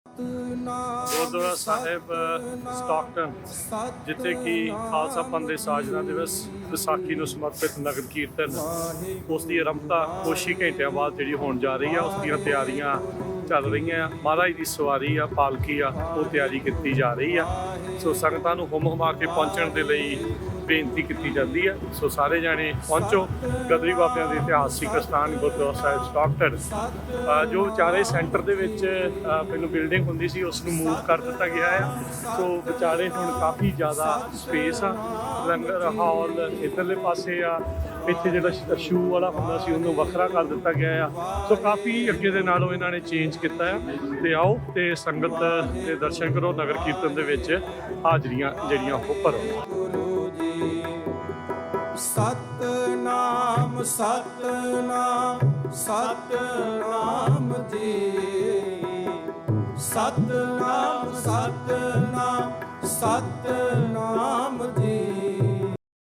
ਗੁਰਦੁਆਰਾ ਸਾਹਿਬ Stockton, ਜਿੱਥੇ ਕਿ ਖਾਲਸਾ ਪੰਥ ਦੇ ਸਾਜਨਾ ਦਿਵਸ ਵਿਸਾਖੀ ਨੂੰ ਸਮਰਪਿਤ ਨਗਰ ਕੀਰਤਨ ਉਸ ਦੀ ਆਰੰਭਤਾ ਕੁਛ ਹੀ ਘੰਟਿਆਂ ਬਾਅਦ ਜਿਹੜੀ ਹੋਣ ਜਾ ਰਹੀ ਆ। ਉਸ ਦੀਆਂ ਤਿਆਰੀਆਂ ਚੱਲ ਰਹੀਆਂ। ਮਹਾਰਾਜ ਦੀ ਸਵਾਰੀ ਆ, ਪਾਲਕੀ ਆ, ਉਹ ਤਿਆਰੀ ਕੀਤੀ ਜਾ ਰਹੀ ਆ। ਸੋ ਸੰਗਤਾਂ ਨੂੰ ਹੁਮ ਹੁਮਾ ਕੇ ਪਹੁੰਚਣ ਦੇ ਲਈ ਬੇਨਤੀ ਕੀਤੀ ਜਾਂਦੀ ਹੈ। ਸੋ ਸਾਰੇ ਜਾਣੇ ਪਹੁੰਚੋ। ਗਦਰੀ ਬਾਬਿਆਂ ਦੇ ਇਤਿਹਾਸਿਕ ਸਥਾਨ ਗੁਰਦੁਆਰਾ ਸਾਹਿਬ ਸਟਾਕਟਨ, ਜੋ ਵਿਚਾਰੇ ਸੈਂਟਰ ਦੇ ਵਿੱਚ ਪਹਿਲਾਂ ਬਿਲਡਿੰਗ ਹੁੰਦੀ ਸੀ, ਉਸ ਨੂੰ ਮੂਵ ਕਰ ਦਿੱਤਾ ਗਿਆ ਹੈ। ਸੋ ਵਿਚਾਰੇ ਹੁਣ ਕਾਫੀ ਜ਼ਿਆਦਾ ਸਪੇਸ ਆ। ਲੰਗਰ ਹਾਲ ਇੱਧਰਲੇ ਪਾਸੇ ਆ। ਇੱਥੇ ਜਿਹੜਾ ਸ਼ੂ ਵਾਲਾ ਹੁੰਦਾ ਸੀ ਉਹਨੂੰ ਵੱਖਰਾ ਕਰ ਦਿੱਤਾ ਗਿਆ ਆ। ਸੋ ਕਾਫੀ ਅੱਗੇ ਦੇ ਨਾਲੋਂ ਇਹਨਾਂ ਨੇ ਚੇਂਜ ਕੀਤਾ ਆ। ਤੇ ਆਓ ਤੇ ਸੰਗਤ ਦੇ ਦਰਸ਼ਨ ਕਰੋ। ਨਗਰ ਕੀਰਤਨ ਦੇ ਵਿੱਚ ਹਾਜ਼ਰੀਆਂ ਜਿਹੜੀਆਂ ਉਹ ਭਰੋ। ਸਤਨਾਮ ਸਤਨਾਮ ਸਤਨਾਮ ਜੀ, ਸਤਨਾਮ ਸਤਨਾਮ ਸਤਨਾਮ